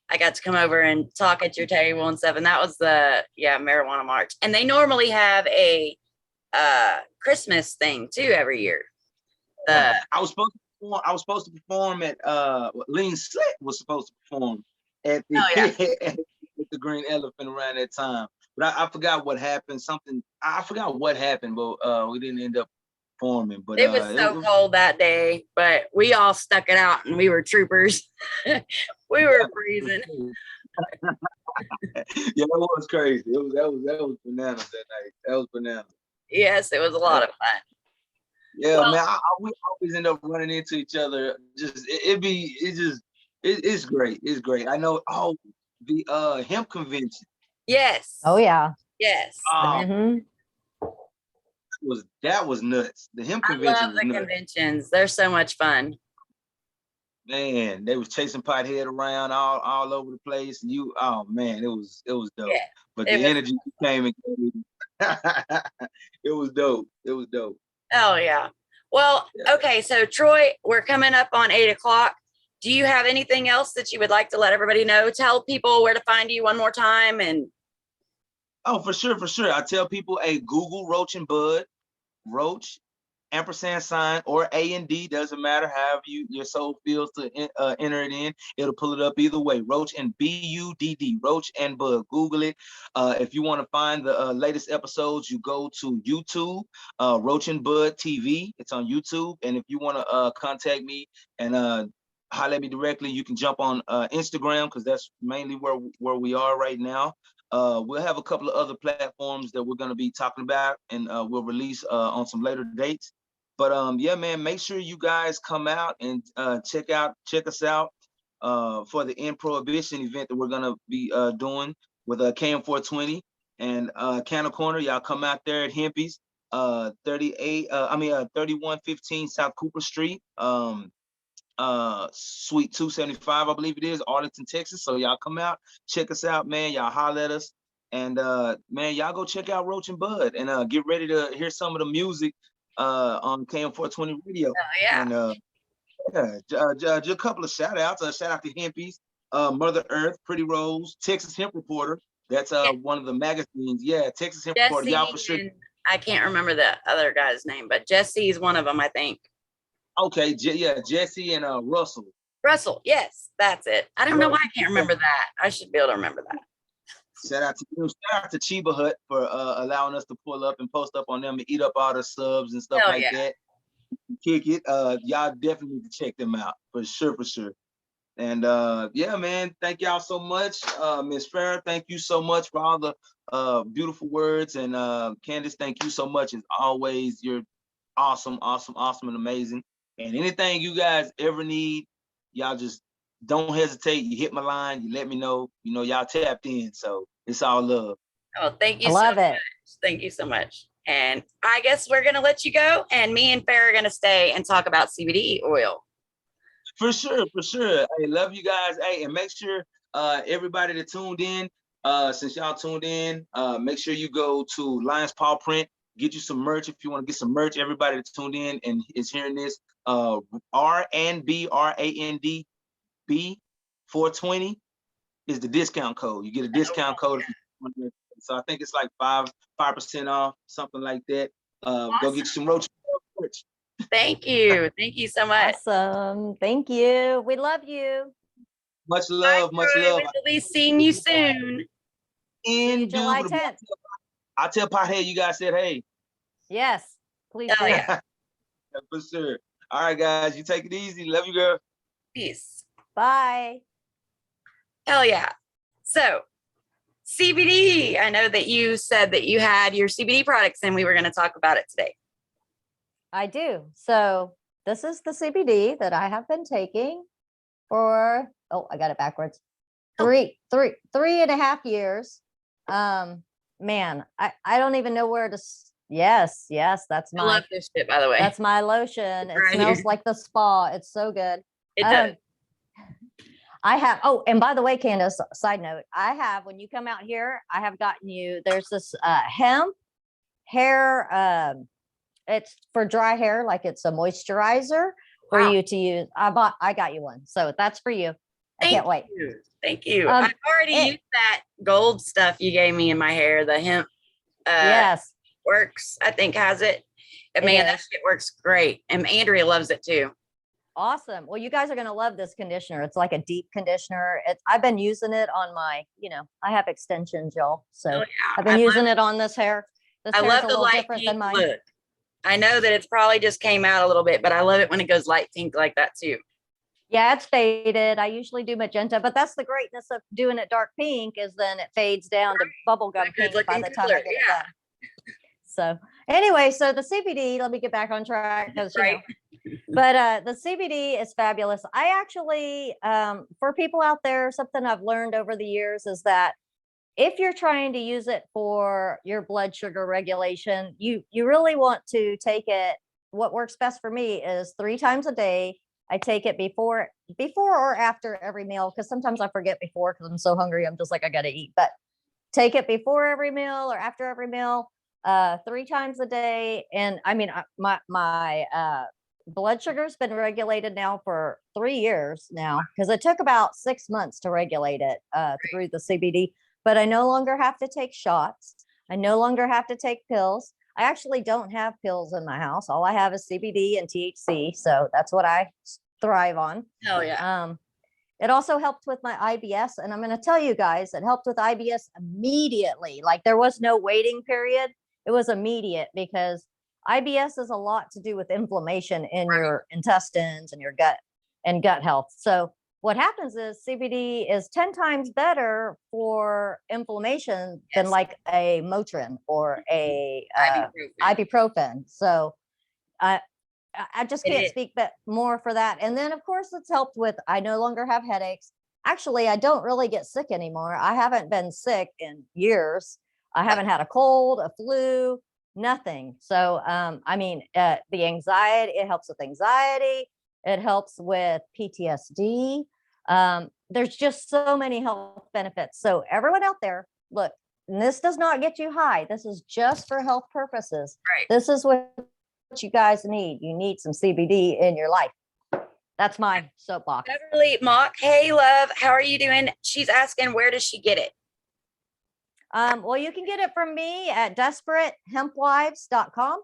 I got to come over and talk at your table and stuff. And that was the marijuana march. And they normally have a Christmas thing too every year. I was supposed to perform at Lean Slit was supposed to perform at the at the Green Elephant around that time. But I forgot what happened. I forgot what happened, but we didn't end up performing. But it was so cold that day, but we all stuck it out and we were troopers. We were freezing. Yeah, that was crazy. That was bananas that night. That was bananas. Yes, it was a lot of fun. Yeah, well, man, we always end up running into each other. It's great. It's great. I know. Oh, the hemp convention. Yes. Oh yeah. Yes. Mm-hmm. That was nuts. The hemp I convention. love the conventions. They're so much fun. Man, they was chasing pothead around all over the place. And oh man, it was dope. Yeah, but the energy came and it was dope. It was dope. Oh yeah. Well, okay. So Troy, we're coming up on 8:00. Do you have anything else that you would like to let everybody know? Tell people where to find you one more time. And oh, for sure. I tell people, hey, Google Roach and Bud, Roach, ampersand sign, or A&D, doesn't matter, however your soul feels to enter it in. It'll pull it up either way. Roach and BUDD, Roach and Bud. Google it. If you want to find the latest episodes, you go to YouTube, Roach and Bud TV. It's on YouTube. And if you want to contact me and holler at me directly, you can jump on Instagram, because that's mainly where we are right now. We'll have a couple of other platforms that we're going to be talking about, and we'll release on some later dates. But yeah, man, make sure you guys come out and check us out for the End Prohibition event that we're gonna be doing with Km420 and Canna Corner. Y'all come out there at Hempy's, 3115 South Cooper Street, Suite 275, I believe it is, Arlington, Texas. So y'all come out, check us out, man. Y'all holler at us, and man, y'all go check out Roach and Bud, and get ready to hear some of the music on Km420 Radio. oh yeah. And just a couple of shout outs. Shout out to Hempy's, Mother Earth, Pretty Rose, Texas Hemp Reporter. That's one of the magazines. Yeah, Texas Hemp Reporter. Y'all for sure. I can't remember the other guy's name, but Jesse is one of them, I think. Okay, Jesse and Russell. Russell, yes, that's it. I don't know why I can't remember that. I should be able to remember that. Shout out to Chiba Hut for allowing us to pull up and post up on them and eat up all the subs and stuff that. Kick it. Y'all definitely need to check them out for sure. And yeah, man, thank y'all so much. Miss Farah, thank you so much for all the beautiful words. And Candis, thank you so much. As always, you're awesome, awesome, awesome, and amazing. And anything you guys ever need, y'all just don't hesitate. You hit my line, you let me know. You know, y'all tapped in, so it's all love. Oh, thank you I so love much. it. Thank you so much. And I guess we're gonna let you go, and me and Farrah are gonna stay and talk about CBD oil. For sure, for sure. Hey, love you guys. Hey, and make sure everybody that tuned in, since y'all tuned in, make sure you go to Lion's Paw Print, get you some merch if you want to get some merch. Everybody that tuned in and is hearing this, R&B, RANDB 420 is the discount code. You get a discount code if you want to. So I think it's like 5% off, something like that. Go get you some roach. Thank you. Thank you so much. Awesome. Thank you. We love you. Much love, much love. We'll be seeing you soon. See you July 10th. I tell Pothead you guys said hey. Yes, please Oh, do. yeah. For sure. All right, guys, you take it easy. Love you, girl. Peace. Bye. Hell yeah. So CBD, I know that you said that you had your CBD products and we were going to talk about it today. I do. So this is the CBD that I have been taking for, oh, I got it backwards. Three and a half years. Man, I don't even know where to, yes, that's I love this shit, by the way. that's my lotion. It Right smells here. like the spa. It's so good. It does. I have, oh, and by the way, Candace, side note, I have, when you come out here, I have gotten you, there's this hemp hair, it's for dry hair, like it's a moisturizer for Wow. you to use. I got you one. So that's for you. I can't wait. Thank you. Um, I've already used that gold stuff you gave me in my hair, the hemp Yes. works, I think has it. And It man, that is. shit works great. And Andrea loves it too. Awesome. Well, you guys are going to love this conditioner. It's like a deep conditioner. I've been using it on my, I have extensions, y'all. So Oh, yeah. I've been using it on this hair. This I hair's love a the little light different than pink mine. look. I know that it's probably just came out a little bit, but I love it when it goes light pink like that too. Yeah, it's faded. I usually do magenta, but that's the greatness of doing it dark pink is then it fades down to bubblegum It's a good pink by looking the time I color, get it yeah. done. So anyway, so the CBD, let me get back on track because, Right. but the CBD is fabulous. I actually, for people out there, something I've learned over the years is that if you're trying to use it for your blood sugar regulation, you really want to take it. What works best for me is 3 times a day. I take it before or after every meal, because sometimes I forget before because I'm so hungry. I'm just like, I got to eat. But take it before every meal or after every meal, 3 times a day. And I mean, my blood sugar's been regulated now for 3 years now, because it took about 6 months to regulate it through the CBD. But I no longer have to take shots. I no longer have to take pills. I actually don't have pills in my house. All I have is CBD and THC. So that's what I thrive on. Hell yeah. It also helped with my IBS. And I'm going to tell you guys, it helped with IBS immediately. Like there was no waiting period. It was immediate because IBS is a lot to do with inflammation in your intestines and your gut and gut health. So what happens is CBD is 10 times better for inflammation than like a Motrin or a ibuprofen. So I just can't speak more for that. And then of course it's helped with, I no longer have headaches. Actually, I don't really get sick anymore. I haven't been sick in years. I haven't had a cold, a flu, nothing. So, I mean, the anxiety, it helps with anxiety. It helps with PTSD. There's just so many health benefits. So everyone out there, look, this does not get you high. This is just for health purposes. Right. This is what you guys need. You need some CBD in your life. That's my soapbox. Beverly Mock, hey love, how are you doing? She's asking, where does she get it? Well, you can get it from me at desperatehempwives.com.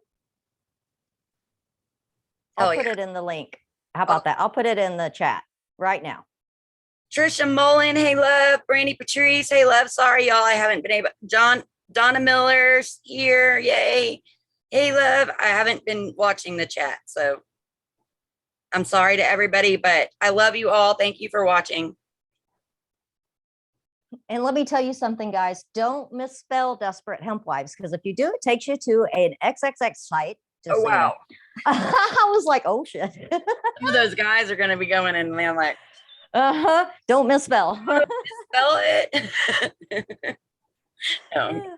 I'll put it in the link. How about that? I'll put it in the chat right now. Trisha Mullen, hey love. Brandy Patrice, hey love. Sorry, y'all, I haven't been able. Donna Miller's here, yay. Hey love, I haven't been watching the chat, so I'm sorry to everybody, but I love you all. Thank you for watching. And let me tell you something, guys. Don't misspell Desperate Hemp Wives, because if you do, it takes you to an XXX site Just Oh, so you know. wow. I was like, oh shit. Some of those guys are going to be going in and I'm like, Don't misspell. spell it. No.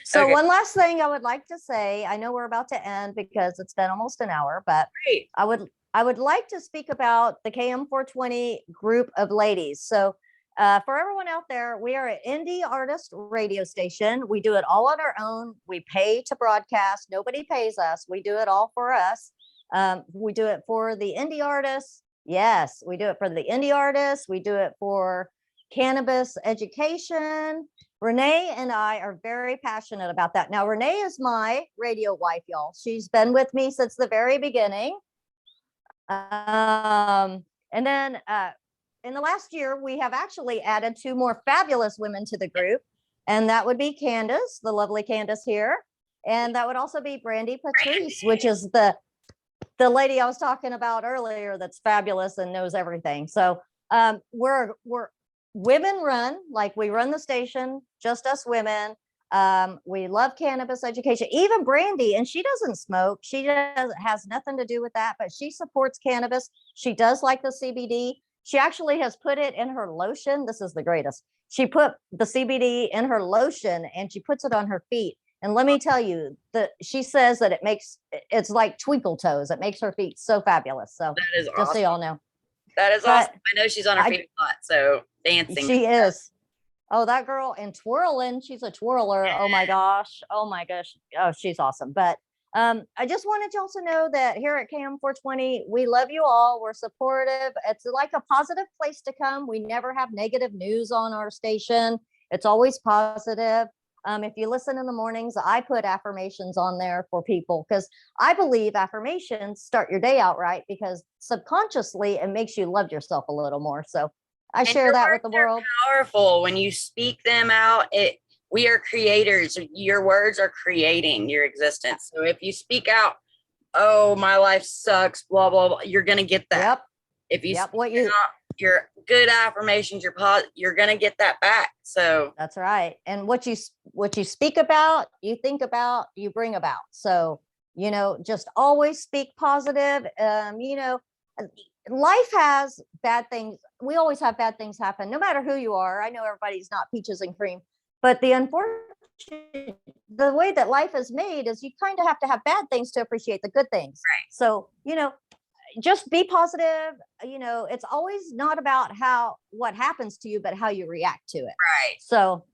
So Okay. one last thing I would like to say, I know we're about to end because it's been almost an hour, but Great. I would like to speak about the KM420 group of ladies. So for everyone out there, we are an indie artist radio station. We do it all on our own. We pay to broadcast. Nobody pays us. We do it all for us. We do it for the indie artists. Yes, we do it for the indie artists. We do it for cannabis education. Renee and I are very passionate about that. Now, Renee is my radio wife, y'all. She's been with me since the very beginning. And then in the last year, we have actually added 2 more fabulous women to the group. And that would be Candis, the lovely Candis here. And that would also be Brandy Patrice, which is the lady I was talking about earlier that's fabulous and knows everything. So we're women run, like we run the station, just us women. We love cannabis education, even Brandy, and she doesn't smoke. She has nothing to do with that, but she supports cannabis. She does like the CBD. She actually has put it in her lotion. This is the greatest. She put the CBD in her lotion and she puts it on her feet. And let me tell you that she says that it's like twinkle toes. It makes her feet so fabulous. So That is just awesome. so y'all know. That is But awesome. I know she's on her feet a lot, so dancing. She is. Oh, that girl, and twirling. She's a twirler. Oh my gosh. Oh my gosh. Oh, she's awesome. But I just wanted y'all to know that here at KM420, we love you all. We're supportive. It's like a positive place to come. We never have negative news on our station. It's always positive. If you listen in the mornings, I put affirmations on there for people because I believe affirmations start your day out right because subconsciously it makes you love yourself a little more. So I share that with the world. Powerful when you speak them out. We are creators. Your words are creating your existence. So if you speak out, oh, my life sucks, blah blah blah, you're gonna get that. Yep. If you speak out your good affirmations, you're gonna get that back. So that's right. And what you speak about, you think about, you bring about. So just always speak positive. Life has bad things. We always have bad things happen, no matter who you are. I know everybody's not peaches and cream, but the way that life is made is you kind of have to have bad things to appreciate the good things. Right. So, just be positive. It's always not about what happens to you, but how you react to it. Right. So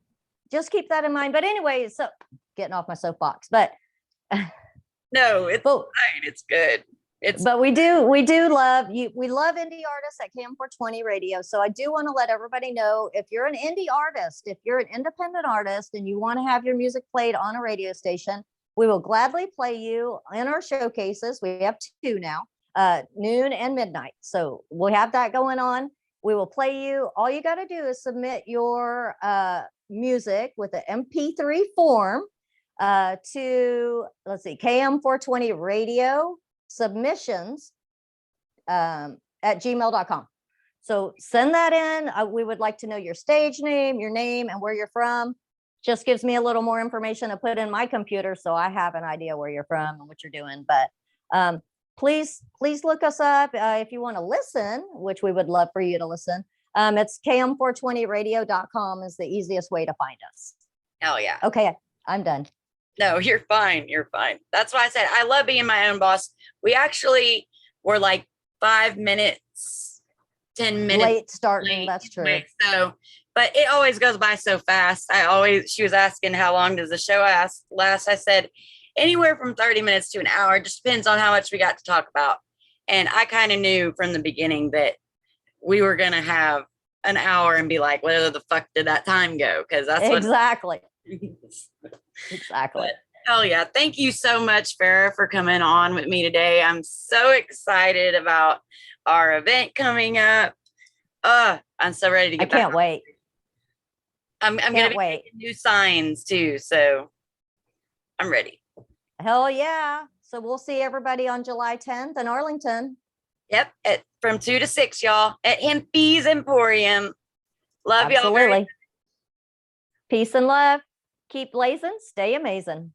just keep that in mind. But anyway, so getting off my soapbox, but no, it's fine. It's good. But we do love you. We love indie artists at Cam420 Radio. So I do want to let everybody know, if you're an indie artist, if you're an independent artist and you want to have your music played on a radio station, we will gladly play you in our showcases. We have 2 now, noon and midnight. So we'll have that going on. We will play you. All you got to do is submit your music with the MP3 form to, let's see, KM420 Radio submissions at gmail.com. So send that in. We would like to know your stage name, your name, and where you're from. Just gives me a little more information to put in my computer so I have an idea where you're from and what you're doing. But please look us up if you want to listen, which we would love for you to listen. It's km420radio.com is the easiest way to find us. Hell yeah. Okay, I'm done. No, you're fine. You're fine. That's why I said I love being my own boss. We actually were like 5 minutes, 10 minutes late starting. That's true. So, but it always goes by so fast. She was asking how long does the show last? I said anywhere from 30 minutes to an hour. It just depends on how much we got to talk about. And I kind of knew from the beginning that we were going to have an hour and be like, where the fuck did that time go? Because that's exactly. Exactly. But, oh yeah. Thank you so much, Fara, for coming on with me today. I'm so excited about our event coming up. I'm so ready to get back. I can't wait. I'm going to be making new signs too. So I'm ready. Hell yeah. So we'll see everybody on July 10th in Arlington. Yep. From 2 to 6, y'all, at Hempy's Emporium. Love y'all. Absolutely. Peace and love. Keep blazing. Stay amazing.